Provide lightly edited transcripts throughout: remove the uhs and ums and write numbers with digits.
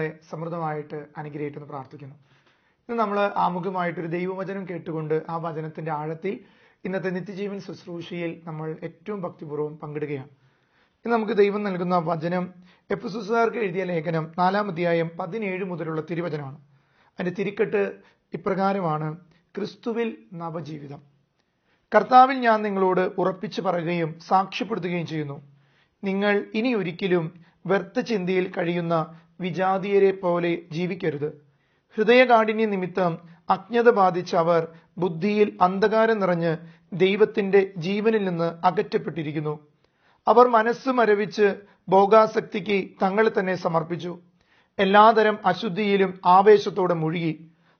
നിങ്ങളെ സമൃദ്ധമായിട്ട് അനുഗ്രഹിക്കുമെന്ന് പ്രാർത്ഥിക്കുന്നു. ഇന്ന് നമ്മൾ ആമുഖമായിട്ടൊരു ദൈവവചനം കേട്ടുകൊണ്ട് ആ വചനത്തിന്റെ ആഴത്തിൽ ഇന്നത്തെ നിത്യജീവൻ ശുശ്രൂഷയിൽ നമ്മൾ ഏറ്റവും ഭക്തിപൂർവ്വം പങ്കിടുകയാണ്. ഇന്ന് നമുക്ക് ദൈവം നൽകുന്ന വചനം എഫെസോസുകാർക്ക് എഴുതിയ ലേഖനം 4-ാം അധ്യായം 17 മുതലുള്ള തിരുവചനമാണ്. അതിന്റെ തിരിക്കെട്ട് ഇപ്രകാരമാണ്: ക്രിസ്തുവിൽ നവജീവിതം. കർത്താവിൽ ഞാൻ നിങ്ങളോട് ഉറപ്പിച്ചു പറയുകയും സാക്ഷ്യപ്പെടുത്തുകയും ചെയ്യുന്നു, നിങ്ങൾ ഇനി ഒരിക്കലും വ്യർത്ഥ ചിന്തയിൽ കഴിയുന്ന വിജാതീയരെ പോലെ ജീവിക്കരുത്. ഹൃദയകാഠിന്യ നിമിത്തം അജ്ഞത ബാധിച്ച അവർ ബുദ്ധിയിൽ അന്ധകാരം നിറഞ്ഞ് ദൈവത്തിന്റെ ജീവനിൽ നിന്ന് അകറ്റപ്പെട്ടിരിക്കുന്നു. അവർ മനസ്സ് മരവിച്ച് ഭോഗാസക്തിക്ക് തങ്ങളെ തന്നെ സമർപ്പിച്ചു. എല്ലാതരം അശുദ്ധിയിലും ആവേശത്തോടെ മുഴുകി.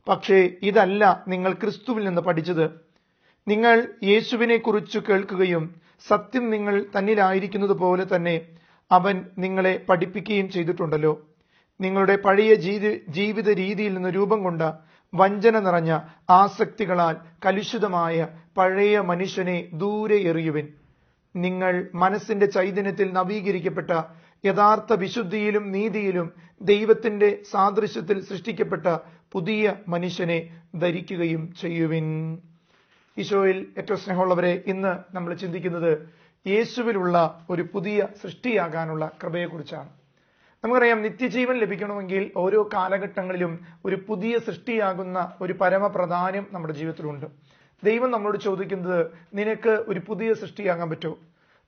പക്ഷേ ഇതല്ല നിങ്ങൾ ക്രിസ്തുവിൽ നിന്ന് പഠിച്ചത്. നിങ്ങൾ യേശുവിനെ കുറിച്ച് കേൾക്കുകയും സത്യം നിങ്ങൾ തന്നിലായിരിക്കുന്നത് പോലെ തന്നെ അവൻ നിങ്ങളെ പഠിപ്പിക്കുകയും ചെയ്തിട്ടുണ്ടല്ലോ. നിങ്ങളുടെ പഴയ ജീവിത രീതിയിൽ നിന്ന് രൂപം കൊണ്ട വഞ്ചന നിറഞ്ഞ ആസക്തികളാൽ കലുഷിതമായ പഴയ മനുഷ്യനെ ദൂരെ എറിയുവിൻ. നിങ്ങൾ മനസ്സിന്റെ ചൈതന്യത്തിൽ നവീകരിക്കപ്പെട്ട യഥാർത്ഥ വിശുദ്ധിയിലും നീതിയിലും ദൈവത്തിന്റെ സാദൃശ്യത്തിൽ സൃഷ്ടിക്കപ്പെട്ട പുതിയ മനുഷ്യനെ ധരിക്കുകയും ചെയ്യുവിൻ. ഈശോയിൽ ഏറ്റവും സ്നേഹമുള്ളവരെ, ഇന്ന് നമ്മൾ ചിന്തിക്കുന്നത് യേശുവിലുള്ള ഒരു പുതിയ സൃഷ്ടിയാകാനുള്ള കൃപയെക്കുറിച്ചാണ്. നമുക്കറിയാം, നിത്യജീവൻ ലഭിക്കണമെങ്കിൽ ഓരോ കാലഘട്ടങ്ങളിലും ഒരു പുതിയ സൃഷ്ടിയാകുന്ന ഒരു പരമപ്രധാനം നമ്മുടെ ജീവിതത്തിലുണ്ട്. ദൈവം നമ്മളോട് ചോദിക്കുന്നത്, നിനക്ക് ഒരു പുതിയ സൃഷ്ടിയാകാൻ പറ്റുമോ?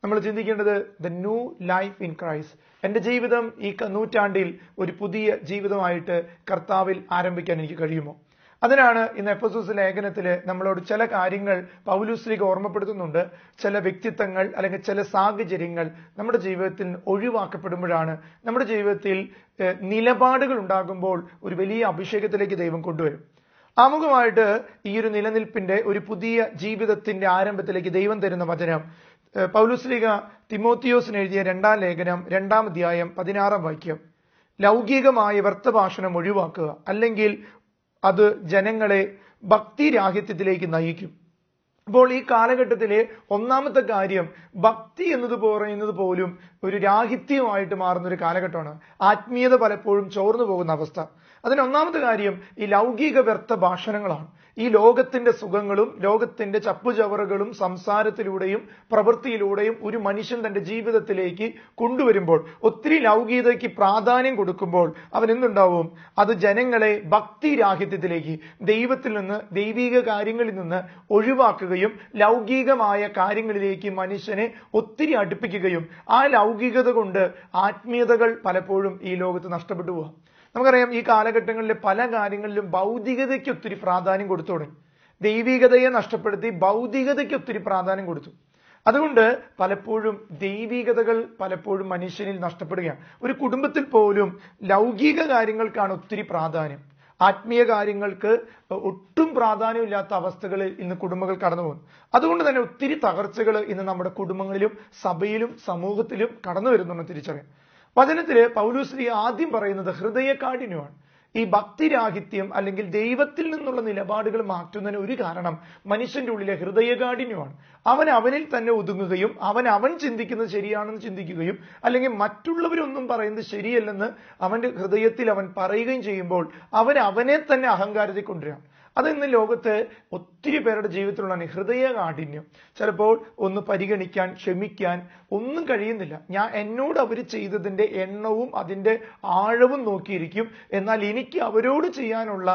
നമ്മൾ ചിന്തിക്കേണ്ടത് the new life in Christ. എന്റെ ജീവിതം ഈ നൂറ്റാണ്ടിൽ ഒരു പുതിയ ജീവിതമായിട്ട് കർത്താവിൽ ആരംഭിക്കാൻ എനിക്ക് കഴിയുമോ? അതിനാണ് ഇന്ന് എഫെസോസ് ലേഖനത്തില് നമ്മളോട് ചില കാര്യങ്ങൾ പൗലോസ് ഓർമ്മപ്പെടുത്തുന്നുണ്ട്. ചില വ്യക്തിത്വങ്ങൾ അല്ലെങ്കിൽ ചില സാഹചര്യങ്ങൾ നമ്മുടെ ജീവിതത്തിൽ ഒഴിവാക്കപ്പെടുമ്പോഴാണ് നമ്മുടെ ജീവിതത്തിൽ നിലപാടുകൾ ഉണ്ടാകുമ്പോൾ ഒരു വലിയ അഭിഷേകത്തിലേക്ക് ദൈവം കൊണ്ടുവരും. ആമുഖമായിട്ട് ഈ ഒരു നിലനിൽപ്പിന്റെ ഒരു പുതിയ ജീവിതത്തിന്റെ ആരംഭത്തിലേക്ക് ദൈവം തരുന്ന വചനം പൗലോസ് തിമോത്തിയോസിന് എഴുതിയ 2-ാം ലേഖനം 2-ാം അധ്യായം 16-ാം വാക്യം: ലൗകികമായ വ്യർത്ഥഭാഷണം ഒഴിവാക്കുക, അല്ലെങ്കിൽ അത് ജനങ്ങളെ ഭക്തിരാഹിത്യത്തിലേക്ക് നയിക്കും. അപ്പോൾ ഈ കാലഘട്ടത്തിലെ ഒന്നാമത്തെ കാര്യം, ഭക്തി എന്നത് പറയുന്നത് പോലും ഒരു രാഹിത്യമായിട്ട് മാറുന്ന ഒരു കാലഘട്ടമാണ്. ആത്മീയത പലപ്പോഴും ചോർന്നു പോകുന്ന അവസ്ഥ. അതിന് ഒന്നാമത്തെ കാര്യം ഈ ലൗകിക വ്യർത്ഥ ഭാഷണങ്ങളാണ്. ഈ ലോകത്തിന്റെ സുഖങ്ങളും ലോകത്തിന്റെ ചപ്പുചവറുകളും സംസാരത്തിലൂടെയും പ്രവൃത്തിയിലൂടെയും ഒരു മനുഷ്യൻ തന്റെ ജീവിതത്തിലേക്ക് കൊണ്ടുവരുമ്പോൾ, ഒത്തിരി ലൗകികതയ്ക്ക് പ്രാധാന്യം കൊടുക്കുമ്പോൾ അവൻ എന്തുണ്ടാവും? അത് ജനങ്ങളെ ഭക്തിരാഹിത്യത്തിലേക്ക്, ദൈവത്തിൽ നിന്ന് ദൈവിക കാര്യങ്ങളിൽ നിന്ന് ഒഴിവാക്കുകയും ലൗകികമായ കാര്യങ്ങളിലേക്ക് മനുഷ്യനെ ഒത്തിരി അടുപ്പിക്കുകയും ആ ലൗകികത കൊണ്ട് ആത്മീയതകൾ പലപ്പോഴും ഈ ലോകത്ത് നഷ്ടപ്പെട്ടു പോവാം. നമുക്കറിയാം, ഈ കാലഘട്ടങ്ങളിലെ പല കാര്യങ്ങളിലും ഭൗതികതയ്ക്ക് ഒത്തിരി പ്രാധാന്യം കൊടുത്തു തുടങ്ങി. ദൈവികതയെ നഷ്ടപ്പെടുത്തി ഭൗതികതയ്ക്ക് ഒത്തിരി പ്രാധാന്യം കൊടുത്തു. അതുകൊണ്ട് പലപ്പോഴും ദൈവികതകൾ പലപ്പോഴും മനുഷ്യനിൽ നഷ്ടപ്പെടുകയാണ്. ഒരു കുടുംബത്തിൽ പോലും ലൗകിക കാര്യങ്ങൾക്കാണ് ഒത്തിരി പ്രാധാന്യം. ആത്മീയ കാര്യങ്ങൾക്ക് ഒട്ടും പ്രാധാന്യമില്ലാത്ത അവസ്ഥകളിൽ ഇന്ന് കുടുംബങ്ങൾ കടന്നു പോകുന്നു. അതുകൊണ്ട് തന്നെ ഒത്തിരി തകർച്ചകൾ ഇന്ന് നമ്മുടെ കുടുംബങ്ങളിലും സഭയിലും സമൂഹത്തിലും കടന്നു വരുന്നുണ്ടെന്ന് തിരിച്ചറിയാം. വചനത്തില് പൗലോസ് ആദ്യം പറയുന്നത് ഹൃദയകാഠിന്യമാണ്. ഈ ഭക്തിരാഹിത്യം അല്ലെങ്കിൽ ദൈവത്തിൽ നിന്നുള്ള നിലപാടുകൾ മാറ്റുന്നതിന് ഒരു കാരണം മനുഷ്യന്റെ ഉള്ളിലെ ഹൃദയകാഠിന്യമാണ്. അവനിൽ തന്നെ ഒതുങ്ങുകയും അവൻ ചിന്തിക്കുന്നത് ശരിയാണെന്ന് ചിന്തിക്കുകയും അല്ലെങ്കിൽ മറ്റുള്ളവരൊന്നും പറയുന്നത് ശരിയല്ലെന്ന് അവന്റെ ഹൃദയത്തിൽ അവൻ പറയുകയും ചെയ്യുമ്പോൾ അവനെ തന്നെ അഹങ്കാരത്തിൽ കൊണ്ടുവരാം. അത് ഇന്ന് ലോകത്ത് ഒത്തിരി പേരുടെ ജീവിതത്തിലുള്ള ഹൃദയകാഠിന്യം. ചിലപ്പോൾ ഒന്ന് പരിഗണിക്കാൻ, ക്ഷമിക്കാൻ ഒന്നും കഴിയുന്നില്ല. എന്നോട് അവർ ചെയ്തതിന്റെ എണ്ണവും അതിന്റെ ആഴവും നോക്കിയിരിക്കും. എന്നാൽ എനിക്ക് അവരോട് ചെയ്യാനുള്ള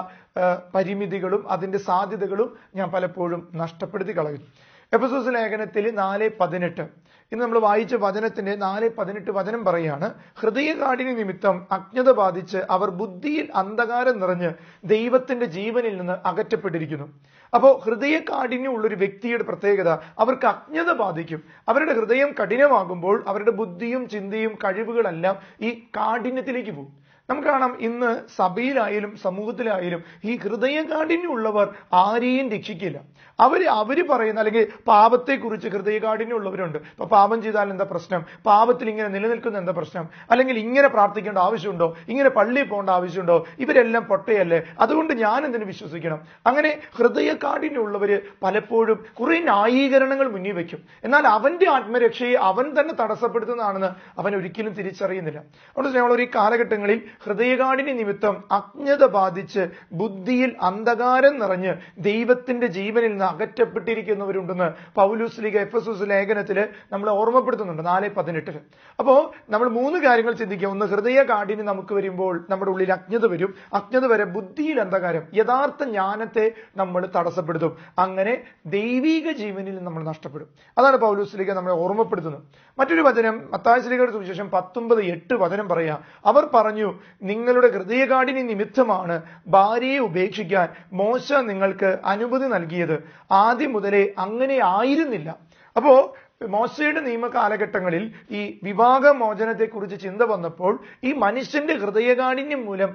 പരിമിതികളും അതിന്റെ സാധ്യതകളും ഞാൻ പലപ്പോഴും നഷ്ടപ്പെടുത്തി കളയുന്നു. എഫെസോസ് ലേഖനത്തിൽ 4:18 ഇന്ന് നമ്മൾ വായിച്ച വചനത്തിന്റെ 4:18 വചനം പറയാണ്: ഹൃദയകാഠിന്യ നിമിത്തം അജ്ഞത ബാധിച്ച് അവർ ബുദ്ധിയിൽ അന്ധകാരം നിറഞ്ഞ് ദൈവത്തിന്റെ ജീവനിൽ നിന്ന് അകറ്റപ്പെട്ടിരിക്കുന്നു. അപ്പോ ഹൃദയകാഠിന്യം ഉള്ളൊരു വ്യക്തിയുടെ പ്രത്യേകത, അവർക്ക് അജ്ഞത ബാധിക്കും. അവരുടെ ഹൃദയം കഠിനമാകുമ്പോൾ അവരുടെ ബുദ്ധിയും ചിന്തയും കഴിവുകളെല്ലാം ഈ കാഠിന്യത്തിലേക്ക് പോകും. നമുക്ക് കാണാം, ഇന്ന് സഭയിലായാലും സമൂഹത്തിലായാലും ഈ ഹൃദയകാഠിന്യമുള്ളവർ ആരെയും രക്ഷിക്കില്ല. അവര് പറയുന്ന അല്ലെങ്കിൽ പാപത്തെക്കുറിച്ച് ഹൃദയകാഠിന്യമുള്ളവരുണ്ട്. ഇപ്പൊ പാപം ചെയ്താൽ എന്താ പ്രശ്നം, പാപത്തിൽ ഇങ്ങനെ നിലനിൽക്കുന്ന എന്താ പ്രശ്നം, അല്ലെങ്കിൽ ഇങ്ങനെ പ്രാർത്ഥിക്കേണ്ട ആവശ്യമുണ്ടോ, ഇങ്ങനെ പള്ളിയിൽ പോകേണ്ട ആവശ്യമുണ്ടോ, ഇവരെല്ലാം പൊട്ടയല്ലേ, അതുകൊണ്ട് ഞാൻ എന്തിനു വിശ്വസിക്കണം. അങ്ങനെ ഹൃദയകാഠിന്യമുള്ളവര് പലപ്പോഴും കുറെ ന്യായീകരണങ്ങൾ മുന്നിൽ വെക്കും. എന്നാൽ അവന്റെ ആത്മരക്ഷയെ അവൻ തന്നെ തടസ്സപ്പെടുത്തുന്നതാണെന്ന് അവൻ ഒരിക്കലും തിരിച്ചറിയുന്നില്ല. അതുകൊണ്ട് ഞങ്ങൾ ഈ കാലഘട്ടങ്ങളിൽ ഹൃദയകാഠിന്യ നിമിത്തം അജ്ഞത ബാധിച്ച് ബുദ്ധിയിൽ അന്ധകാരം നിറഞ്ഞ് ദൈവത്തിന്റെ ജീവനിൽ നിന്ന് അകറ്റപ്പെട്ടിരിക്കുന്നവരുണ്ടെന്ന് പൗലോസ് ലീഗ എഫെസോസ് ലേഖനത്തിൽ നമ്മളെ ഓർമ്മപ്പെടുത്തുന്നുണ്ട് 4:18. അപ്പോ നമ്മൾ 3 കാര്യങ്ങൾ ചിന്തിക്കുക. ഒന്ന്, ഹൃദയകാഠിന്യം നമുക്ക് വരുമ്പോൾ നമ്മുടെ ഉള്ളിൽ അജ്ഞത വരും. അജ്ഞത വരെ ബുദ്ധിയിൽ അന്ധകാരം, യഥാർത്ഥ ജ്ഞാനത്തെ നമ്മൾ തടസ്സപ്പെടുത്തും. അങ്ങനെ ദൈവിക ജീവനിൽ നമ്മൾ നഷ്ടപ്പെടും. അതാണ് പൗലോസ് ലീഗ നമ്മളെ ഓർമ്മപ്പെടുത്തുന്നത്. മറ്റൊരു വചനം മത്തായി ശ്ലീഹയുടെ സുവിശേഷം 19:8 വചനം പറയാ. അവർ പറഞ്ഞു, നിങ്ങളുടെ ഹൃദയകാഠിന്യ നിമിത്തമാണ് ഭാര്യയെ ഉപേക്ഷിക്കാൻ മോശ നിങ്ങൾക്ക് അനുമതി നൽകിയത്. ആദ്യം മുതലേ അങ്ങനെ ആയിരുന്നില്ല. അപ്പോ മോശയുടെ നിയമ കാലഘട്ടങ്ങളിൽ ഈ വിവാഹമോചനത്തെക്കുറിച്ച് ചിന്ത വന്നപ്പോൾ ഈ മനുഷ്യന്റെ ഹൃദയകാഠിന്യം മൂലം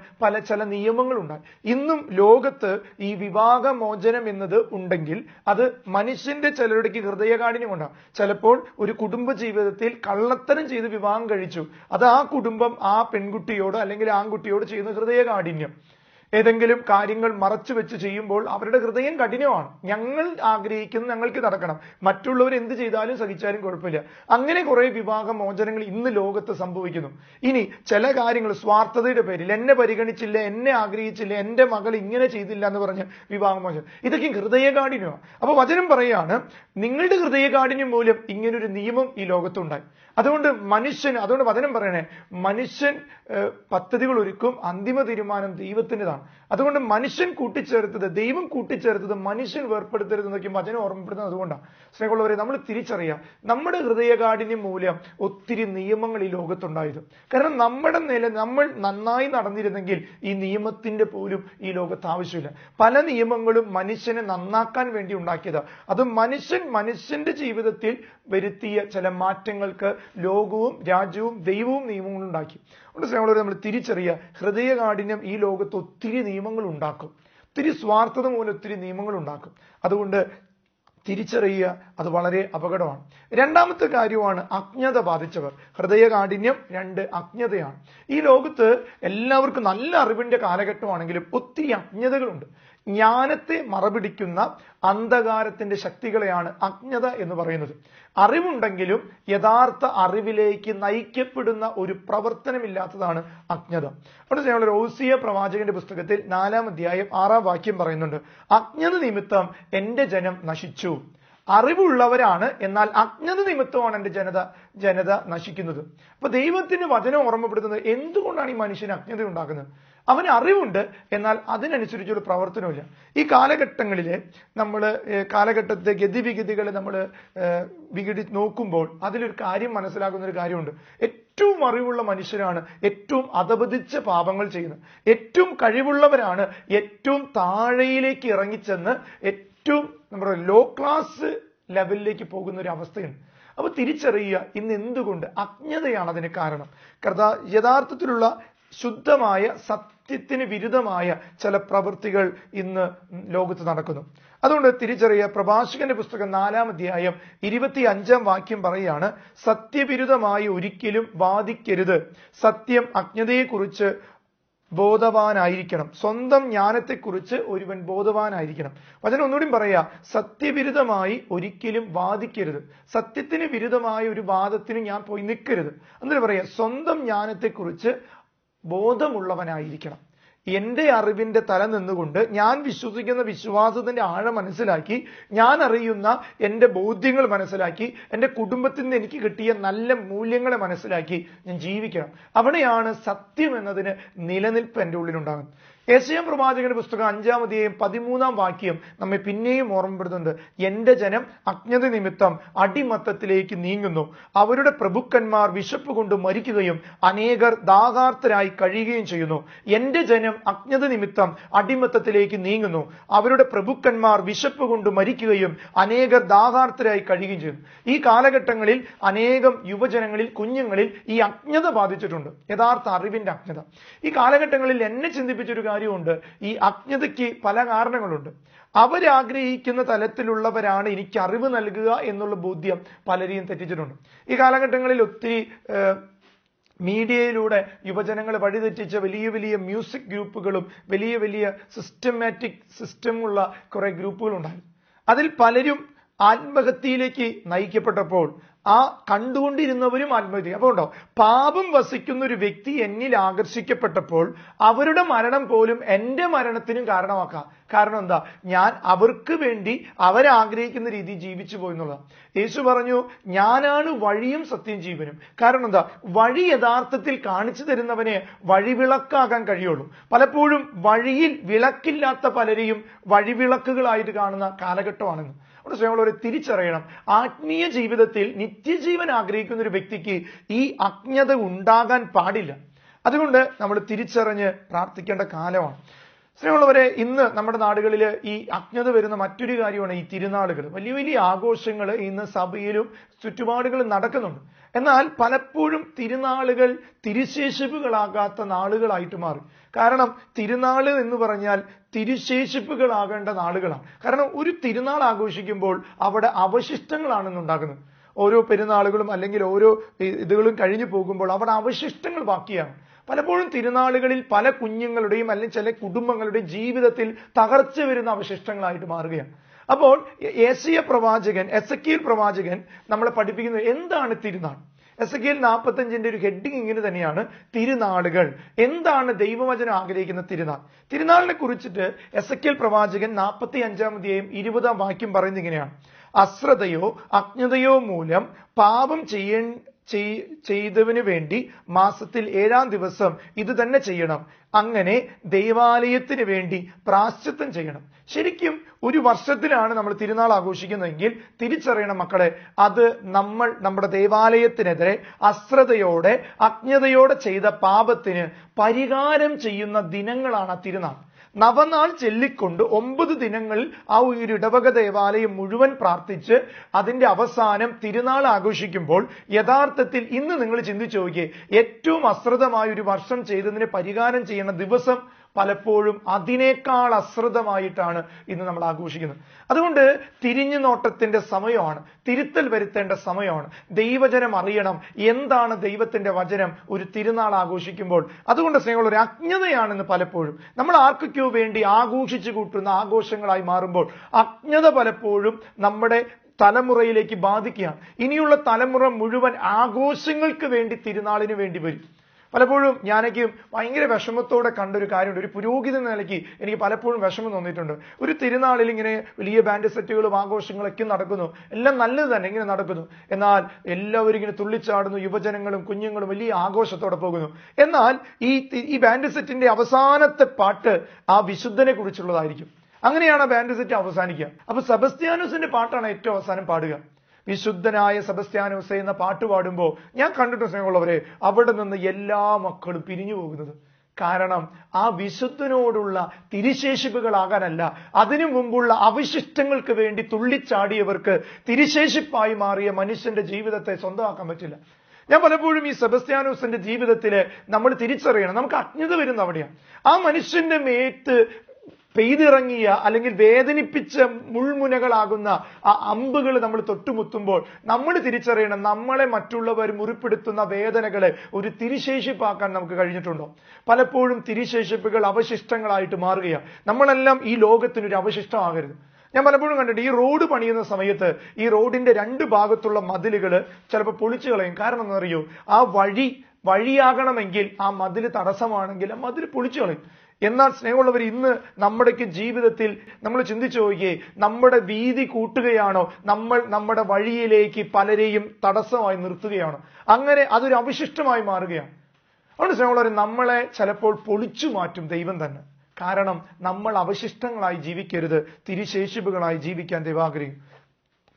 ചില നിയമങ്ങളുണ്ടായി. ഇന്നും ലോകത്ത് ഈ വിവാഹമോചനം എന്നത് ഉണ്ടെങ്കിൽ അത് മനുഷ്യന്റെ ചിലരുടെക്ക് ഹൃദയകാഠിന്യം ഉണ്ടാകും. ചിലപ്പോൾ ഒരു കുടുംബ ജീവിതത്തിൽ കള്ളത്തരം ചെയ്ത് വിവാഹം കഴിച്ചു, അത് ആ കുടുംബം ആ പെൺകുട്ടിയോട് അല്ലെങ്കിൽ ആൺകുട്ടിയോട് ചെയ്യുന്ന ഹൃദയകാഠിന്യം. ഏതെങ്കിലും കാര്യങ്ങൾ മറച്ചു വെച്ച് ചെയ്യുമ്പോൾ അവരുടെ ഹൃദയം കഠിനമാണ്. ഞങ്ങൾ ആഗ്രഹിക്കുന്നു, ഞങ്ങൾക്ക് നടക്കണം, മറ്റുള്ളവർ എന്ത് ചെയ്താലും സഹിച്ചാലും കുഴപ്പമില്ല. അങ്ങനെ കുറെ വിവാഹമോചനങ്ങൾ ഇന്ന് ലോകത്ത് സംഭവിക്കുന്നു. ഇനി ചില കാര്യങ്ങൾ സ്വാർത്ഥതയുടെ പേരിൽ എന്നെ പരിഗണിച്ചില്ല, എന്നെ ആഗ്രഹിച്ചില്ല, എന്റെ മകൾ ഇങ്ങനെ ചെയ്തില്ല എന്ന് പറഞ്ഞ് വിവാഹമോചനം, ഇതൊക്കെ ഹൃദയകാഠിന്യമാണ്. അപ്പൊ വചനം പറയാണ്, നിങ്ങളുടെ ഹൃദയകാഠിന്യം മൂലം ഇങ്ങനൊരു നിയമം ഈ ലോകത്തുണ്ടായി. അതുകൊണ്ട് വചനം പറയണേ, മനുഷ്യൻ പദ്ധതികൾ ഒരുക്കും, അന്തിമ തീരുമാനം ദൈവത്തിൻ്റെതാണ്. അതുകൊണ്ട് മനുഷ്യൻ കൂട്ടിച്ചേർത്തത് ദൈവം കൂട്ടിച്ചേർത്തത് മനുഷ്യൻ വേർപ്പെടുത്തരുത് എന്നൊക്കെ വചനം ഓർമ്മപ്പെടുന്നത് അതുകൊണ്ടാണ്. സ്നേഹമുള്ളവരെ, നമ്മൾ തിരിച്ചറിയാം, നമ്മുടെ ഹൃദയകാഠിന്യം മൂലം ഒത്തിരി നിയമങ്ങൾ ഈ ലോകത്തുണ്ടായത്. കാരണം നമ്മൾ നന്നായി നടന്നിരുന്നെങ്കിൽ ഈ നിയമത്തിന്റെ പോലും ഈ ലോകത്ത് ആവശ്യമില്ല. പല നിയമങ്ങളും മനുഷ്യനെ നന്നാക്കാൻ വേണ്ടി ഉണ്ടാക്കിയതാണ്. അത് മനുഷ്യന്റെ ജീവിതത്തിൽ വരുത്തിയ ചില മാറ്റങ്ങൾക്ക് ലോകവും രാജ്യവും ദൈവവും നിയമങ്ങളും ഉണ്ടാക്കി. അതുകൊണ്ട് സ്നേഹമുള്ളവരെ, നമ്മൾ തിരിച്ചറിയുക, ഹൃദയകാഠിന്യം ഈ ലോകത്ത് ഒത്തിരി നിയമങ്ങൾ ഉണ്ടാക്കും. ഒത്തിരി സ്വാർത്ഥത മൂലം ഒത്തിരി നിയമങ്ങൾ ഉണ്ടാക്കും. അതുകൊണ്ട് തിരിച്ചറിയുക, അത് വളരെ അപകടമാണ്. രണ്ടാമത്തെ കാര്യമാണ് അജ്ഞത ബാധിച്ചവർ. ഹൃദയകാഠിന്യം, 2 അജ്ഞതയാണ്. ഈ ലോകത്ത് എല്ലാവർക്കും നല്ല അറിവിന്റെ കാലഘട്ടമാണെങ്കിലും ഒത്തിരി അജ്ഞതകളുണ്ട്. ജ്ഞാനത്തെ മറപിടിക്കുന്ന അന്ധകാരത്തിന്റെ ശക്തികളെയാണ് അജ്ഞത എന്ന് പറയുന്നത്. അറിവുണ്ടെങ്കിലും യഥാർത്ഥ അറിവിലേക്ക് നയിക്കപ്പെടുന്ന ഒരു പ്രവർത്തനമില്ലാത്തതാണ് അജ്ഞത. അവിടെ ഞങ്ങൾ ഓസിയ പ്രവാചകന്റെ പുസ്തകത്തിൽ 4-ാം അധ്യായം 6-ാം വാക്യം പറയുന്നുണ്ട്, അജ്ഞത നിമിത്തം എന്റെ ജനം നശിച്ചു. അറിവുള്ളവരാണ്, എന്നാൽ അജ്ഞത നിമിത്തമാണ് എന്റെ ജനത നശിക്കുന്നത്. അപ്പൊ ദൈവത്തിന്റെ വചനം ഓർമ്മപ്പെടുത്തുന്നത് എന്തുകൊണ്ടാണ് ഈ മനുഷ്യന് അജ്ഞത ഉണ്ടാക്കുന്നത്. അവന് അറിവുണ്ട്, എന്നാൽ അതിനനുസരിച്ചൊരു പ്രവർത്തനമില്ല. ഈ കാലഘട്ടങ്ങളിലെ കാലഘട്ടത്തെ ഗതിവിഗതികളെ നമ്മൾ നോക്കുമ്പോൾ അതിലൊരു കാര്യം മനസ്സിലാക്കുന്ന ഒരു കാര്യമുണ്ട്. ഏറ്റവും അറിവുള്ള മനുഷ്യരാണ് ഏറ്റവും അധപതിച്ച പാപങ്ങൾ ചെയ്യുന്നത്. ഏറ്റവും കഴിവുള്ളവരാണ് ഏറ്റവും താഴെയിലേക്ക് ഇറങ്ങിച്ചെന്ന് ഏറ്റവും നമ്മുടെ ലോ ക്ലാസ് ലെവലിലേക്ക് പോകുന്ന ഒരു അവസ്ഥയുണ്ട്. അപ്പൊ തിരിച്ചറിയുക, ഇന്ന് എന്തുകൊണ്ട് അജ്ഞതയാണ് അതിന് കാരണം. യഥാർത്ഥത്തിലുള്ള ശുദ്ധമായ സത്യത്തിന് വിരുദ്ധമായ ചില പ്രവൃത്തികൾ ഇന്ന് ലോകത്ത് നടക്കുന്നു. അതുകൊണ്ട് തിരിച്ചറിയുക, പ്രഭാഷകന്റെ പുസ്തകം 4-ാം അധ്യായം 25-ാം വാക്യം പറയുകയാണ്, സത്യവിരുദ്ധമായി ഒരിക്കലും വാദിക്കരുത്, സത്യം അജ്ഞതയെക്കുറിച്ച് ബോധവാനായിരിക്കണം, സ്വന്തം ജ്ഞാനത്തെക്കുറിച്ച് ഒരുവൻ ബോധവാനായിരിക്കണം. വചനം ഒന്നുകൂടി പറയാ, സത്യവിരുദ്ധമായി ഒരിക്കലും വാദിക്കരുത്, സത്യത്തിന് വിരുദ്ധമായ ഒരു വാദത്തിന് ഞാൻ പോയി നിൽക്കരുത്. എന്നിട്ട് പറയാ, സ്വന്തം ജ്ഞാനത്തെക്കുറിച്ച് ബോധമുള്ളവനായിരിക്കണം. എന്റെ അറിവിന്റെ തല നിന്നുകൊണ്ട് ഞാൻ വിശ്വസിക്കുന്ന വിശ്വാസത്തിന്റെ ആഴം മനസ്സിലാക്കി, ഞാൻ അറിയുന്ന എന്റെ ബോധ്യങ്ങൾ മനസ്സിലാക്കി, എന്റെ കുടുംബത്തിൽ നിന്ന് എനിക്ക് കിട്ടിയ നല്ല മൂല്യങ്ങളെ മനസ്സിലാക്കി ഞാൻ ജീവിക്കണം. അവിടെയാണ് സത്യം എന്നതിന് നിലനിൽപ്പ് എന്റെ ഉള്ളിലുണ്ടാകുന്നത്. യെശയ്യാ പ്രവാചകന്റെ പുസ്തകം 5-ാം അധ്യായം 13-ാം വാക്യം നമ്മെ പിന്നെയും ഓർമ്മപ്പെടുത്തുന്നുണ്ട്, എന്റെ ജനം അജ്ഞത നിമിത്തം അടിമത്തത്തിലേക്ക് നീങ്ങുന്നു, അവരുടെ പ്രഭുക്കന്മാർ വിശപ്പ് കൊണ്ട് മരിക്കുകയും അനേകർ ദാഹാർത്തരായി കഴിയുകയും ചെയ്യുന്നു. എന്റെ ജനം അജ്ഞത നിമിത്തം അടിമത്തത്തിലേക്ക് നീങ്ങുന്നു, അവരുടെ പ്രഭുക്കന്മാർ വിശപ്പ് കൊണ്ട് മരിക്കുകയും അനേകർ ദാഹാർത്തരായി കഴിയുകയും ചെയ്യുന്നു. ഈ കാലഘട്ടങ്ങളിൽ അനേകം യുവജനങ്ങളിൽ, കുഞ്ഞുങ്ങളിൽ ഈ അജ്ഞത ബാധിച്ചിട്ടുണ്ട്, യഥാർത്ഥ അറിവിന്റെ അജ്ഞത. ഈ കാലഘട്ടങ്ങളിൽ എന്നെ ചിന്തിപ്പിച്ചൊരു കാര്യമുണ്ട്, ഈ അജ്ഞതയ്ക്ക് പല കാരണങ്ങളുണ്ട്. അവരാഗ്രഹിക്കുന്ന തലത്തിലുള്ളവരാണ് എനിക്ക് അറിവ് നൽകുക എന്നുള്ള ബോധ്യം പലരെയും തെറ്റിച്ചിട്ടുണ്ട്. ഈ കാലഘട്ടങ്ങളിൽ ഒത്തിരി മീഡിയയിലൂടെ യുവജനങ്ങളെ വഴിതെറ്റിച്ച വലിയ വലിയ മ്യൂസിക് ഗ്രൂപ്പുകളും വലിയ വലിയ സിസ്റ്റമുള്ള കുറെ ഗ്രൂപ്പുകളുണ്ടായിരുന്നു. അതിൽ പലരും ആത്മഹത്യയിലേക്ക് നയിക്കപ്പെട്ടപ്പോൾ ആ കണ്ടുകൊണ്ടിരുന്നവരും ആത്മഹത്യ. അപ്പോൾ ഉണ്ടോ, പാപം വസിക്കുന്ന ഒരു വ്യക്തി എന്നിൽ ആകർഷിക്കപ്പെട്ടപ്പോൾ അവരുടെ മരണം പോലും എന്റെ മരണത്തിനും കാരണമാക്കാം. കാരണം എന്താ, ഞാൻ അവർക്ക് വേണ്ടി അവരാഗ്രഹിക്കുന്ന രീതി ജീവിച്ചു പോയി എന്നുള്ളതാണ്. യേശു പറഞ്ഞു, ഞാനാണ് വഴിയും സത്യം ജീവനും. കാരണം എന്താ, വഴി യഥാർത്ഥത്തിൽ കാണിച്ചു തരുന്നവനെ വഴിവിളക്കാകാൻ കഴിയുള്ളൂ. പലപ്പോഴും വഴിയിൽ വിളക്കില്ലാത്ത പലരെയും വഴിവിളക്കുകളായിട്ട് കാണുന്ന കാലഘട്ടമാണെന്ന്. അവിടെ സ്വയമുള്ളവരെ തിരിച്ചറിയണം, ആത്മീയ ജീവിതത്തിൽ നിത്യജീവൻ ആഗ്രഹിക്കുന്ന ഒരു വ്യക്തിക്ക് ഈ അജ്ഞത ഉണ്ടാകാൻ പാടില്ല. അതുകൊണ്ട് നമ്മൾ തിരിച്ചറിഞ്ഞ് പ്രാർത്ഥിക്കേണ്ട കാലമാണ്. സ്നേഹമുള്ളവരെ, ഇന്ന് നമ്മുടെ നാടുകളിൽ ഈ അജ്ഞത വരുന്ന മറ്റൊരു കാര്യമാണ് ഈ തിരുനാളുകൾ. വലിയ വലിയ ആഘോഷങ്ങൾ ഇന്ന് സഭയിലും ചുറ്റുപാടുകളും നടക്കുന്നുണ്ട്. എന്നാൽ പലപ്പോഴും തിരുനാളുകൾ തിരുശേഷിപ്പുകളാകാത്ത നാളുകളായിട്ട് മാറി. കാരണം തിരുനാൾ എന്ന് പറഞ്ഞാൽ തിരുശേഷിപ്പുകളാകേണ്ട നാളുകളാണ്. കാരണം ഒരു തിരുനാൾ ആഘോഷിക്കുമ്പോൾ അവിടെ അവശിഷ്ടങ്ങളാണ് ഉണ്ടാകുന്നത്. ഓരോ പെരുന്നാളുകളും അല്ലെങ്കിൽ ഓരോ ഇതുകളും കഴിഞ്ഞു പോകുമ്പോൾ അവിടെ അവശിഷ്ടങ്ങൾ ബാക്കിയാണ്. പലപ്പോഴും തിരുനാളുകളിൽ പല കുഞ്ഞുങ്ങളുടെയും അല്ലെങ്കിൽ ചില കുടുംബങ്ങളുടെയും ജീവിതത്തിൽ തകർച്ച വരുന്ന അവശിഷ്ടങ്ങളായിട്ട് മാറുകയാണ്. അപ്പോൾ എസെക്കിയേൽ പ്രവാചകൻ നമ്മളെ പഠിപ്പിക്കുന്നത് എന്താണ് തിരുനാൾ. എസെക്കിയേൽ 45 ഒരു ഹെഡിങ് ഇങ്ങനെ തന്നെയാണ്, തിരുനാളുകൾ. എന്താണ് ദൈവവചനം ആഗ്രഹിക്കുന്ന തിരുനാൾ? തിരുനാളിനെ കുറിച്ചിട്ട് എസെക്കിയേൽ പ്രവാചകൻ 45-ാം അധ്യായം 20-ാം വാക്യം പറയുന്നത് ഇങ്ങനെയാണ്: അശ്രദ്ധയോ അജ്ഞതയോ മൂലം പാപം ചെയ്തവന് വേണ്ടി മാസത്തിൽ 7-ാം ദിവസം ഇത് തന്നെ ചെയ്യണം. അങ്ങനെ ദൈവാലയത്തിന് വേണ്ടി പ്രാശ്ചിത്തം ചെയ്യണം. ശരിക്കും ഒരു വർഷത്തിലാണ് നമ്മൾ തിരുനാൾ ആഘോഷിക്കുന്നതെങ്കിൽ തിരിച്ചറിയണം മക്കളെ, അത് നമ്മൾ നമ്മുടെ ദേവാലയത്തിനെതിരെ അശ്രദ്ധയോടെ അജ്ഞതയോടെ ചെയ്ത പാപത്തിന് പരിഹാരം ചെയ്യുന്ന ദിനങ്ങളാണ് തിരുനാൾ. നവനാൾ ചൊല്ലിക്കൊണ്ട് 9 ദിനങ്ങളിൽ ആ ഒരു ഇടവക ദേവാലയം മുഴുവൻ പ്രാർത്ഥിച്ച് അതിന്റെ അവസാനം തിരുനാൾ ആഘോഷിക്കുമ്പോൾ യഥാർത്ഥത്തിൽ ഇന്ന് നിങ്ങൾ ചിന്തിച്ചു നോക്കിയേ, ഏറ്റവും അശ്രദ്ധമായ ഒരു വർഷം ചെയ്തതിന് പരിഹാരം ചെയ്യുന്ന ദിവസം പലപ്പോഴും അതിനേക്കാൾ അശ്രദ്ധമായിട്ടാണ് ഇന്ന് നമ്മൾ ആഘോഷിക്കുന്നത്. അതുകൊണ്ട് തിരിഞ്ഞു നോട്ടത്തിന്റെ സമയമാണ്, തിരുത്തൽ വരുത്തേണ്ട സമയമാണ്. ദൈവജനം അറിയണം എന്താണ് ദൈവത്തിന്റെ വചനം ഒരു തിരുനാൾ ആഘോഷിക്കുമ്പോൾ. അതുകൊണ്ട് സ്നേഹമുള്ള ഒരു അജ്ഞതയാണെന്ന് പലപ്പോഴും നമ്മൾ ആർക്കൊക്കെയോ വേണ്ടി ആഘോഷിച്ചു കൂട്ടുന്ന ആഘോഷങ്ങളായി മാറുമ്പോൾ അജ്ഞത പലപ്പോഴും നമ്മുടെ തലമുറയിലേക്ക് ബാധിക്കുകയാണ്. ഇനിയുള്ള തലമുറ മുഴുവൻ ആഘോഷങ്ങൾക്ക് വേണ്ടി തിരുനാളിന് വേണ്ടി വരും. പലപ്പോഴും ഞാനൊക്കെ ഭയങ്കര വിഷമത്തോടെ കണ്ടൊരു കാര്യമുണ്ട്. ഒരു പുരോഹിത നിലയ്ക്ക് എനിക്ക് പലപ്പോഴും വിഷമം തോന്നിയിട്ടുണ്ട്. ഒരു തിരുനാളിൽ ഇങ്ങനെ വലിയ ബാൻഡ് സെറ്റുകളും ആഘോഷങ്ങളൊക്കെ നടക്കുന്നു, എല്ലാം നല്ലത് തന്നെ ഇങ്ങനെ നടക്കുന്നു. എന്നാൽ എല്ലാവരും ഇങ്ങനെ തുള്ളിച്ചാടുന്നു, യുവജനങ്ങളും കുഞ്ഞുങ്ങളും വലിയ ആഘോഷത്തോടെ പോകുന്നു. എന്നാൽ ഈ ബാൻഡ് സെറ്റിന്റെ അവസാനത്തെ പാട്ട് ആ വിശുദ്ധനെ കുറിച്ചുള്ളതായിരിക്കും. അങ്ങനെയാണ് ആ ബാൻഡ് സെറ്റ് അവസാനിക്കുക. അപ്പൊ സെബസ്ത്യാനോസിന്റെ പാട്ടാണ് ഏറ്റവും അവസാനം പാടുക. വിശുദ്ധനായ സെബസ്ത്യാനോസ് എന്ന പാട്ട് പാടുമ്പോൾ ഞാൻ കണ്ടിട്ട് സ്നേഹമുള്ളവരെ അവിടെ നിന്ന് എല്ലാ മക്കളും പിരിഞ്ഞു പോകുന്നത്. കാരണം ആ വിശുദ്ധനോടുള്ള തിരുശേഷിപ്പുകളാകാനല്ല, അതിനു മുമ്പുള്ള അവശിഷ്ടങ്ങൾക്ക് വേണ്ടി തുള്ളിച്ചാടിയവർക്ക് തിരുശേഷിപ്പായി മാറിയ മനുഷ്യന്റെ ജീവിതത്തെ സ്വന്തമാക്കാൻ പറ്റില്ല. ഞാൻ പലപ്പോഴും ഈ സെബസ്ത്യാനോസിന്റെ ജീവിതത്തില് നമ്മൾ തിരിച്ചറിയണം, നമുക്ക് അജ്ഞത വരുന്ന അവിടെയാണ്. ആ മനുഷ്യന്റെ മേത്ത് പെയ്തിറങ്ങിയ അല്ലെങ്കിൽ വേദനിപ്പിച്ച മുൾമുനകളാകുന്ന ആ അമ്പുകൾ നമ്മൾ തൊട്ടുമുത്തുമ്പോൾ നമ്മൾ തിരിച്ചറിയണം, നമ്മളെ മറ്റുള്ളവർ മുറിപ്പെടുത്തുന്ന വേദനകളെ ഒരു തിരുശേഷിപ്പാക്കാൻ നമുക്ക് കഴിഞ്ഞിട്ടുണ്ടോ? പലപ്പോഴും തിരുശേഷിപ്പുകൾ അവശിഷ്ടങ്ങളായിട്ട് മാറുകയാണ്. നമ്മളെല്ലാം ഈ ലോകത്തിനൊരു അവശിഷ്ടമാകരുത്. ഞാൻ പലപ്പോഴും കണ്ടിട്ട് ഈ റോഡ് പണിയുന്ന സമയത്ത് ഈ റോഡിന്റെ 2 ഭാഗത്തുള്ള മതിലുകൾ ചിലപ്പോൾ പൊളിച്ചു കളയും. കാരണം എന്നറിയോ, ആ വഴിയാകണമെങ്കിൽ ആ മതില് തടസ്സമാണെങ്കിൽ ആ മതില് പൊളിച്ചു കളയും. എന്നാൽ സ്നേഹമുള്ളവർ, ഇന്ന് നമ്മുടെയൊക്കെ ജീവിതത്തിൽ നമ്മൾ ചിന്തിച്ചു നോക്കിയേ, നമ്മുടെ വീതി കൂട്ടുകയാണോ, നമ്മൾ നമ്മുടെ വഴിയിലേക്ക് പലരെയും തടസ്സമായി നിർത്തുകയാണോ? അങ്ങനെ അതൊരു അവശിഷ്ടമായി മാറുകയാണ്. അതുകൊണ്ട് സ്നേഹമുള്ളവർ, നമ്മളെ ചിലപ്പോൾ പൊളിച്ചു മാറ്റും ദൈവം തന്നെ. കാരണം നമ്മൾ അവശിഷ്ടങ്ങളായി ജീവിക്കരുത്, തിരുശേഷിപ്പുകളായി ജീവിക്കാൻ ദൈവം ആഗ്രഹിക്കും.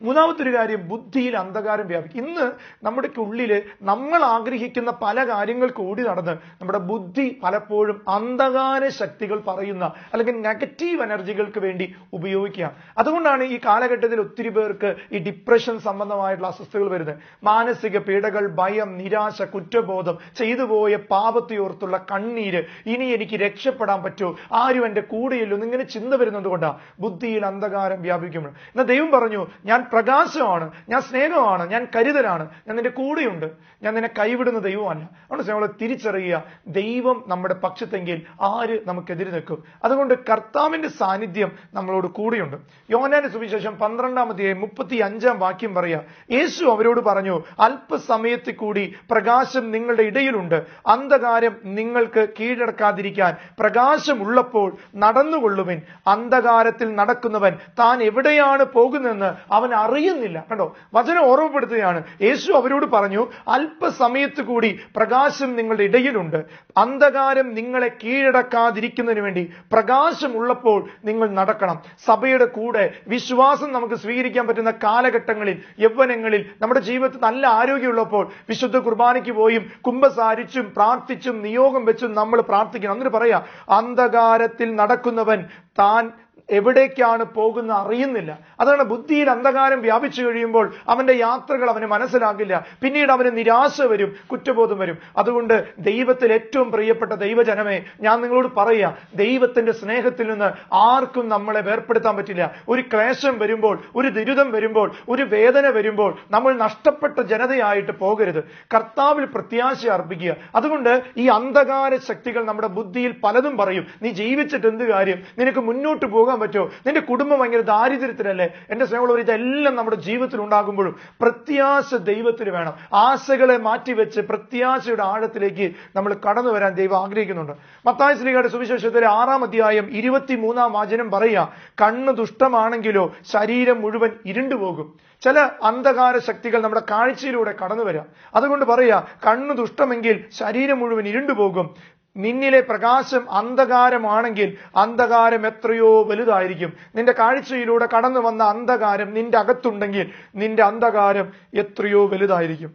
മൂന്നാമത്തെ ഒരു കാര്യം, ബുദ്ധിയിൽ അന്ധകാരം വ്യാപിക്കും. ഇന്ന് നമ്മുടെ ഉള്ളില് നമ്മൾ ആഗ്രഹിക്കുന്ന പല കാര്യങ്ങൾക്ക് ഓടി നടന്ന് നമ്മുടെ ബുദ്ധി പലപ്പോഴും അന്ധകാര ശക്തികൾ പറയുന്ന അല്ലെങ്കിൽ നെഗറ്റീവ് എനർജികൾക്ക് വേണ്ടി ഉപയോഗിക്കുക. അതുകൊണ്ടാണ് ഈ കാലഘട്ടത്തിൽ ഒത്തിരി പേർക്ക് ഈ ഡിപ്രഷൻ സംബന്ധമായിട്ടുള്ള അസ്വസ്ഥതകൾ വരുന്നത്. മാനസിക പീഡകൾ, ഭയം, നിരാശ, കുറ്റബോധം, ചെയ്തുപോയ പാപത്തെയോർത്തുള്ള കണ്ണീര്, ഇനി എനിക്ക് രക്ഷപ്പെടാൻ പറ്റുമോ, ആരും എന്റെ കൂടെയല്ലോ എന്നിങ്ങനെ ചിന്ത വരുന്നത് കൊണ്ടാണ് ബുദ്ധിയിൽ അന്ധകാരം വ്യാപിക്കുമ്പോൾ. എന്നാൽ ദൈവം പറഞ്ഞു, ഞാൻ പ്രകാശമാണ്, ഞാൻ സ്നേഹമാണ്, ഞാൻ കരുതലാണ്, ഞാൻ നിന്റെ കൂടെയുണ്ട്, ഞാൻ നിന്നെ കൈവിടുന്ന ദൈവമല്ല. അതുകൊണ്ട് നമ്മൾ തിരിച്ചറിയുക, ദൈവം നമ്മുടെ പക്ഷത്തെങ്കിൽ ആര് നമുക്കെതിരെ നിൽക്കും? അതുകൊണ്ട് കർത്താവിന്റെ സാന്നിധ്യം നമ്മളോട് കൂടെയുണ്ട്. യോഹന്നാന്റെ സുവിശേഷം 12-35 വാക്യം പറയാ, യേശു അവരോട് പറഞ്ഞു, അല്പസമയത്തിൽ കൂടി പ്രകാശം നിങ്ങളുടെ ഇടയിലുണ്ട്, അന്ധകാരം നിങ്ങൾക്ക് കീഴടക്കാതിരിക്കാൻ പ്രകാശം ഉള്ളപ്പോൾ നടന്നുകൊള്ളുവിൻ. അന്ധകാരത്തിൽ നടക്കുന്നവൻ താൻ എവിടെയാണ് പോകുന്നതെന്ന് അവൻ അറിയുന്നില്ല. കണ്ടോ, വചനം ഓർമ്മപ്പെടുത്തുകയാണ്. യേശു അവരോട് പറഞ്ഞു, അല്പസമയത്ത് കൂടി പ്രകാശം നിങ്ങളുടെ ഇടയിലുണ്ട്, അന്ധകാരം നിങ്ങളെ കീഴടക്കാതിരിക്കുന്നതിന് വേണ്ടി പ്രകാശം ഉള്ളപ്പോൾ നിങ്ങൾ നടക്കണം. സഭയുടെ കൂടെ വിശ്വാസം നമുക്ക് സ്വീകരിക്കാൻ പറ്റുന്ന കാലഘട്ടങ്ങളിൽ, യൗവനങ്ങളിൽ, നമ്മുടെ ജീവിതത്തിൽ നല്ല ആരോഗ്യമുള്ളപ്പോൾ വിശുദ്ധ കുർബാനയ്ക്ക് പോയും കുമ്പസാരിച്ചും പ്രാർത്ഥിച്ചും നിയോഗം വെച്ചും നമ്മൾ പ്രാർത്ഥിക്കണം. എന്നിട്ട് പറയാ, അന്ധകാരത്തിൽ നടക്കുന്നവൻ താൻ എവിടേക്കാണ് പോകുന്ന അറിയുന്നില്ല. അതാണ് ബുദ്ധിയിൽ അന്ധകാരം വ്യാപിച്ചു കഴിയുമ്പോൾ അവന്റെ യാത്രകൾ അവന് മനസ്സിലാകില്ല. പിന്നീട് അവന് നിരാശ വരും, കുറ്റബോധം വരും. അതുകൊണ്ട് ദൈവത്തിൽ ഏറ്റവും പ്രിയപ്പെട്ട ദൈവജനമേ, ഞാൻ നിങ്ങളോട് പറയാ, ദൈവത്തിന്റെ സ്നേഹത്തിൽ നിന്ന് ആർക്കും നമ്മളെ വേർപ്പെടുത്താൻ പറ്റില്ല. ഒരു ക്ലേശം വരുമ്പോൾ, ഒരു ദുരിതം വരുമ്പോൾ, ഒരു വേദന വരുമ്പോൾ നമ്മൾ നഷ്ടപ്പെട്ട ജനതയായിട്ട് പോകരുത്. കർത്താവിൽ പ്രത്യാശ അർപ്പിക്കുക. അതുകൊണ്ട് ഈ അന്ധകാര ശക്തികൾ നമ്മുടെ ബുദ്ധിയിൽ പലതും പറയും. നീ ജീവിച്ചിട്ട് എന്ത് കാര്യം, നിനക്ക് മുന്നോട്ട് പോകാൻ പറ്റുമോ, നിന്റെ കുടുംബം ഭയങ്കര ദാരിദ്ര്യത്തിലല്ലേ. എന്റെ സ്നേഹമുള്ളവർ, ഇതെല്ലാം നമ്മുടെ ജീവിതത്തിൽ ഉണ്ടാകുമ്പോഴും പ്രത്യാശ ദൈവത്തിൽ വേണം. ആശകളെ മാറ്റിവെച്ച് പ്രത്യാശയുടെ ആഴത്തിലേക്ക് നമ്മൾ കടന്നു വരാൻ ദൈവം ആഗ്രഹിക്കുന്നുണ്ട്. മത്തായി ശ്ലീഹയുടെ സുവിശേഷത്തിലെ 6-23 വചനം പറയാ, കണ്ണ് ദുഷ്ടമാണെങ്കിലോ ശരീരം മുഴുവൻ ഇരുണ്ടുപോകും. ചില അന്ധകാര ശക്തികൾ നമ്മുടെ കാഴ്ചയിലൂടെ കടന്നു വരാം. അതുകൊണ്ട് പറയാ, കണ്ണ് ദുഷ്ടമെങ്കിൽ ശരീരം മുഴുവൻ ഇരുണ്ടുപോകും. നിന്നിലെ പ്രകാശം അന്ധകാരമാണെങ്കിൽ അന്ധകാരം എത്രയോ വലുതായിരിക്കും. നിന്റെ കാഴ്ചയിലൂടെ കടന്നു വന്ന അന്ധകാരം നിന്റെ അകത്തുണ്ടെങ്കിൽ നിന്റെ അന്ധകാരം എത്രയോ വലുതായിരിക്കും.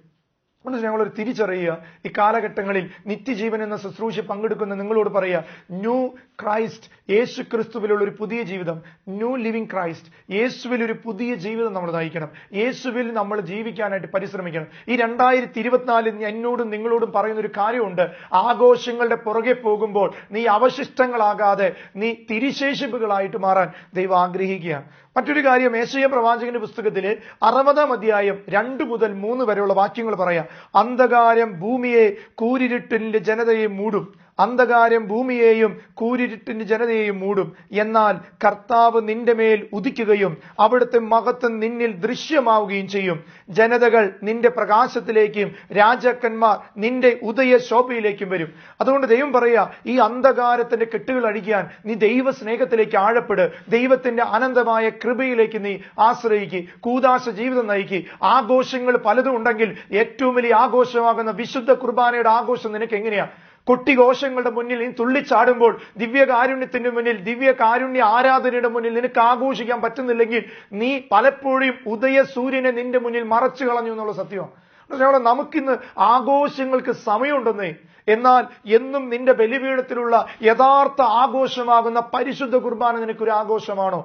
അതുകൊണ്ട് ഞങ്ങളൊരു തിരിച്ചറിയുക, ഈ കാലഘട്ടങ്ങളിൽ നിത്യജീവൻ എന്ന ശുശ്രൂഷ പങ്കെടുക്കുന്ന നിങ്ങളോട് പറയുക, ന്യൂ ക്രൈസ്റ്റ്, യേശു ക്രിസ്തുവിലുള്ള ഒരു പുതിയ ജീവിതം, ന്യൂ ലിവിംഗ് ക്രൈസ്റ്റ്, യേശുവിൽ ഒരു പുതിയ ജീവിതം നമ്മൾ നയിക്കണം. യേശുവിൽ നമ്മൾ ജീവിക്കാനായിട്ട് പരിശ്രമിക്കണം. ഈ 2024 എന്നോടും നിങ്ങളോടും പറയുന്ന ഒരു കാര്യമുണ്ട്, ആഘോഷങ്ങളുടെ പുറകെ പോകുമ്പോൾ നീ അവശിഷ്ടങ്ങളാകാതെ നീ തിരിശേഷിപ്പുകളായിട്ട് മാറാൻ ദൈവം ആഗ്രഹിക്കുകയാണ്. മറ്റൊരു കാര്യം, യേശയ്യാ പ്രവാചകന്റെ പുസ്തകത്തില് 60 അധ്യായം 2-3 വരെയുള്ള വാക്യങ്ങൾ പറയാം. അന്ധകാരം ഭൂമിയെ കൂരിരുട്ടിന്റെ ജനതയെ മൂടും, അന്ധകാരം ഭൂമിയെയും കൂരിരുട്ടിന്റെ ജനതയെയും മൂടും. എന്നാൽ കർത്താവ് നിന്റെ മേൽ ഉദിക്കുകയും അവിടുത്തെ മഹത്വം നിന്നിൽ ദൃശ്യമാവുകയും ചെയ്യും. ജനതകൾ നിന്റെ പ്രകാശത്തിലേക്കും രാജാക്കന്മാർ നിന്റെ ഉദയ ശോഭയിലേക്കും വരും. അതുകൊണ്ട് ദൈവം പറയാ, ഈ അന്ധകാരത്തിന്റെ കെട്ടുകൾ അഴിക്കാൻ നീ ദൈവ സ്നേഹത്തിലേക്ക് ആഴപ്പെട്, ദൈവത്തിന്റെ അനന്തമായ കൃപയിലേക്ക് നീ ആശ്രയിക്ക്, കൂദാശ ജീവിതം നയിക്ക്. ആഘോഷങ്ങൾ പലതും ഉണ്ടെങ്കിൽ ഏറ്റവും വലിയ ആഘോഷമാകുന്ന വിശുദ്ധ കുർബാനയുടെ ആഘോഷം നിനക്ക് എങ്ങനെയാ? കൊട്ടിഘോഷങ്ങളുടെ മുന്നിൽ നീ തുള്ളിച്ചാടുമ്പോൾ, ദിവ്യകാരുണ്യത്തിന്റെ മുന്നിൽ, ദിവ്യകാരുണ്യ ആരാധനയുടെ മുന്നിൽ നിനക്ക് ആഘോഷിക്കാൻ പറ്റുന്നില്ലെങ്കിൽ നീ പലപ്പോഴും ഉദയ സൂര്യനെ നിന്റെ മുന്നിൽ മറച്ചു കളഞ്ഞു എന്നുള്ള സത്യമാണ്. നമുക്കിന്ന് ആഘോഷങ്ങൾക്ക് സമയമുണ്ടെന്നേ. എന്നാൽ എന്നും നിന്റെ ബലിപീഠത്തിലുള്ള യഥാർത്ഥ ആഘോഷമാകുന്ന പരിശുദ്ധ കുർബാന നിനക്കൊരു ആഘോഷമാണോ?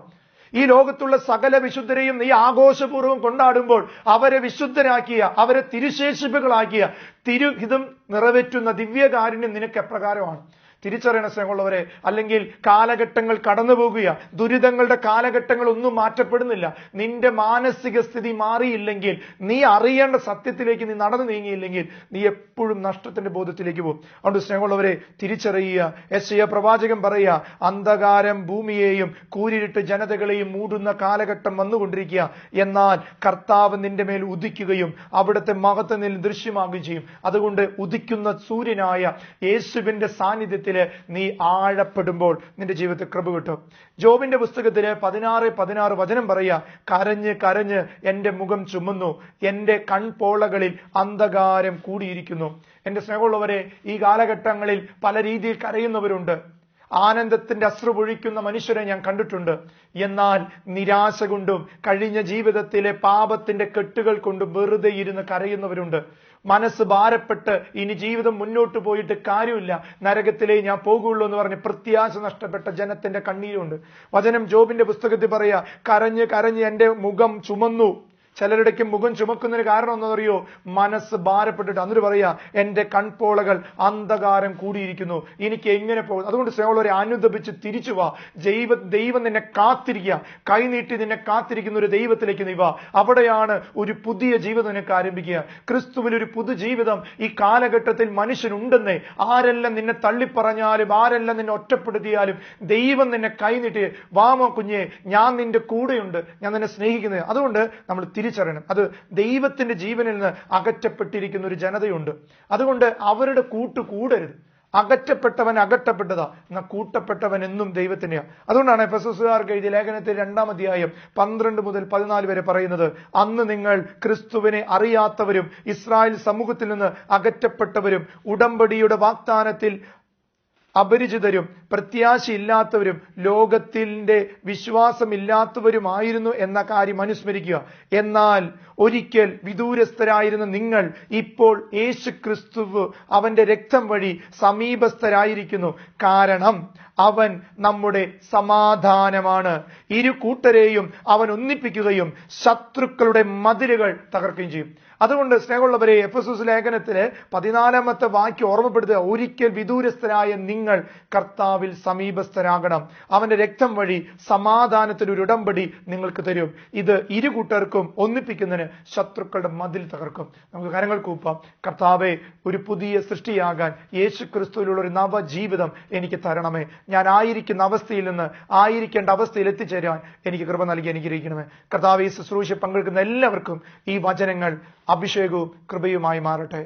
ഈ ലോകത്തുള്ള സകല വിശുദ്ധരെയും നീ ആഘോഷപൂർവ്വം കൊണ്ടാടുമ്പോൾ അവരെ വിശുദ്ധരാക്കിയ, അവരെ തിരുശേഷിപ്പുകളാക്കിയ, തിരുഹിതം നിറവേറ്റുന്ന ദിവ്യകാരുണ്യം നിനക്ക് എപ്രകാരമാണ്? തിരിച്ചറിയണ സ്നേഹമുള്ളവരെ. അല്ലെങ്കിൽ കാലഘട്ടങ്ങൾ കടന്നു പോകുക, ദുരിതങ്ങളുടെ കാലഘട്ടങ്ങൾ ഒന്നും മാറ്റപ്പെടുന്നില്ല. നിന്റെ മാനസിക സ്ഥിതി മാറിയില്ലെങ്കിൽ, നീ അറിയേണ്ട സത്യത്തിലേക്ക് നീ നടന്നു നീങ്ങിയില്ലെങ്കിൽ നീ എപ്പോഴും നഷ്ടത്തിന്റെ ബോധത്തിലേക്ക് പോകും. അതുകൊണ്ട് സ്നേഹമുള്ളവരെ തിരിച്ചറിയുക. യെശയ്യാ പ്രവാചകൻ പറയുക, അന്ധകാരം ഭൂമിയെയും കൂരിരുട്ട് ജനതകളെയും മൂടുന്ന കാലഘട്ടം വന്നുകൊണ്ടിരിക്കുക. എന്നാൽ കർത്താവ് നിന്റെ മേൽ ഉദിക്കുകയും അവിടുത്തെ മഹത്വം നിന്നിൽ ദൃശ്യമാകുകയും ചെയ്യും. അതുകൊണ്ട് ഉദിക്കുന്ന സൂര്യനായ യേശുവിന്റെ സാന്നിധ്യത്തിൽ നീ ആഴപ്പെടുമ്പോൾ നിന്റെ ജീവിതത്തിൽ കൃപ കിട്ടും. ജോബിന്റെ പുസ്തകത്തില് 16:16 വചനം പറയാ, കരഞ്ഞ് കരഞ്ഞ് എന്റെ മുഖം ചുമന്നു, എന്റെ കൺപോളകളിൽ അന്ധകാരം കൂടിയിരിക്കുന്നു. എന്റെ സ്നേഹമുള്ളവരെ, ഈ കാലഘട്ടങ്ങളിൽ പല രീതിയിൽ കരയുന്നവരുണ്ട്. ആനന്ദത്തിന്റെ അശ്രു പൊഴിക്കുന്ന മനുഷ്യരെ ഞാൻ കണ്ടിട്ടുണ്ട്. എന്നാൽ നിരാശ കൊണ്ടും കഴിഞ്ഞ ജീവിതത്തിലെ പാപത്തിന്റെ കെട്ടുകൾ കൊണ്ടും വെറുതെ ഇരുന്ന് കരയുന്നവരുണ്ട്. മനസ്സ് ഭാരപ്പെട്ട് ഇനി ജീവിതം മുന്നോട്ട് പോയിട്ട് കാര്യമില്ല, നരകത്തിലേ ഞാൻ പോകുള്ളൂ എന്ന് പറഞ്ഞ് പ്രത്യാശ നഷ്ടപ്പെട്ട ജനത്തിന്റെ കണ്ണീരുണ്ട്. വചനം ജോബിന്റെ പുസ്തകത്തിൽ പറയാ, കരഞ്ഞ് കരഞ്ഞ് എന്റെ മുഖം ചുമന്നു. ചിലരുടെക്കും മുഖം ചുമക്കുന്നതിന് കാരണം എന്നറിയോ? മനസ്സ് ഭാരപ്പെട്ടിട്ട്. എന്നിട്ട് പറയാ, എന്റെ കൺപോളകൾ അന്ധകാരം കൂടിയിരിക്കുന്നു, എനിക്ക് എങ്ങനെ പോകും? അതുകൊണ്ട് സ്നേഹമുള്ളവരെ, അനുദപിച്ച് തിരിച്ചു വാ. ദൈവം നിന്നെ കാത്തിരിക്കുക, കൈനീട്ടി നിന്നെ കാത്തിരിക്കുന്ന ഒരു ദൈവത്തിലേക്ക് നീ വാ. അവിടെയാണ് ഒരു പുതിയ ജീവിതം നിനക്ക് ആരംഭിക്കുക. ക്രിസ്തുവിൽ ഒരു പുതുജീവിതം ഈ കാലഘട്ടത്തിൽ മനുഷ്യനുണ്ടെന്നേ. ആരെല്ലാം നിന്നെ തള്ളിപ്പറഞ്ഞാലും ആരെല്ലാം നിന്നെ ഒറ്റപ്പെടുത്തിയാലും ദൈവം നിന്നെ കൈനീട്ടി, വാമോ കുഞ്ഞെ, ഞാൻ നിന്റെ കൂടെയുണ്ട്, ഞാൻ നിന്നെ സ്നേഹിക്കുന്നത്. അതുകൊണ്ട് നമ്മൾ തിരിച്ചറിയണം, അത് ദൈവത്തിന്റെ ജീവനിൽ നിന്ന് അകറ്റപ്പെട്ടിരിക്കുന്ന ഒരു ജനതയുണ്ട്. അതുകൊണ്ട് അവരുടെ കൂടരുത്. അകറ്റപ്പെട്ടവൻ അകറ്റപ്പെട്ടതാ, എന്നാൽ കൂട്ടപ്പെട്ടവൻ എന്നും ദൈവത്തിനെയാ. അതുകൊണ്ടാണ് എഫെസോസുകാർക്ക് എഴുതിയ ലേഖനത്തിൽ 2-ാം അധ്യായം 12 മുതൽ 14 വരെ പറയുന്നത്, അന്ന് നിങ്ങൾ ക്രിസ്തുവിനെ അറിയാത്തവരും ഇസ്രായേൽ സമൂഹത്തിൽ നിന്ന് അകറ്റപ്പെട്ടവരും ഉടമ്പടിയുടെ വാഗ്ദാനത്തിൽ അപരിചിതരും പ്രത്യാശയില്ലാത്തവരും ലോകത്തിന്റെ വിശ്വാസമില്ലാത്തവരുമായിരുന്നു എന്ന കാര്യം അനുസ്മരിക്കുക. എന്നാൽ ഒരിക്കൽ വിദൂരസ്ഥരായിരുന്ന നിങ്ങൾ ഇപ്പോൾ യേശു ക്രിസ്തു അവന്റെ രക്തം വഴി സമീപസ്ഥരായിരിക്കുന്നു. കാരണം അവൻ നമ്മുടെ സമാധാനമാണ്. ഇരു കൂട്ടരെയും അവൻ ഒന്നിപ്പിക്കുകയും ശത്രുക്കളുടെ മതിലുകൾ തകർക്കുകയും ചെയ്യും. അതുകൊണ്ട് സ്നേഹമുള്ളവരെ, എഫെസോസ് ലേഖനത്തിലെ 14-ാമത്തെ വാക്യം ഓർമ്മപ്പെടുത്തുക, ഒരിക്കൽ വിദൂരസ്ഥരായ നിങ്ങൾ കർത്താവിൽ സമീപസ്ഥരാകണം. അവന്റെ രക്തം വഴി സമാധാനത്തിന് ഒരു ഉടമ്പടി നിങ്ങൾക്ക് തരും. ഇത് ഇരു കൂട്ടർക്കും ഒന്നിപ്പിക്കുന്നതിന് ശത്രുക്കളുടെ മതിൽ തകർക്കും. നമുക്ക് കരങ്ങൾ കൂപ്പാം. കർത്താവെ, ഒരു പുതിയ സൃഷ്ടിയാകാൻ യേശു ക്രിസ്തുവിലുള്ള ഒരു നവജീവിതം എനിക്ക് തരണമേ. ഞാൻ ആയിരിക്കുന്ന അവസ്ഥയിൽ നിന്ന് ആയിരിക്കേണ്ട അവസ്ഥയിൽ എത്തിച്ചേരാൻ എനിക്ക് കൃപ നൽകി അനുഗ്രഹിക്കണമേ. കർത്താവെ, ഈ ശുശ്രൂഷ പങ്കെടുക്കുന്ന എല്ലാവർക്കും ഈ വചനങ്ങൾ അഭിഷേകവും കൃപയുമായി മാറട്ടെ,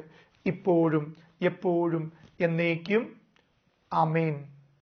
ഇപ്പോഴും എപ്പോഴും എന്നേക്കും. ആമേൻ.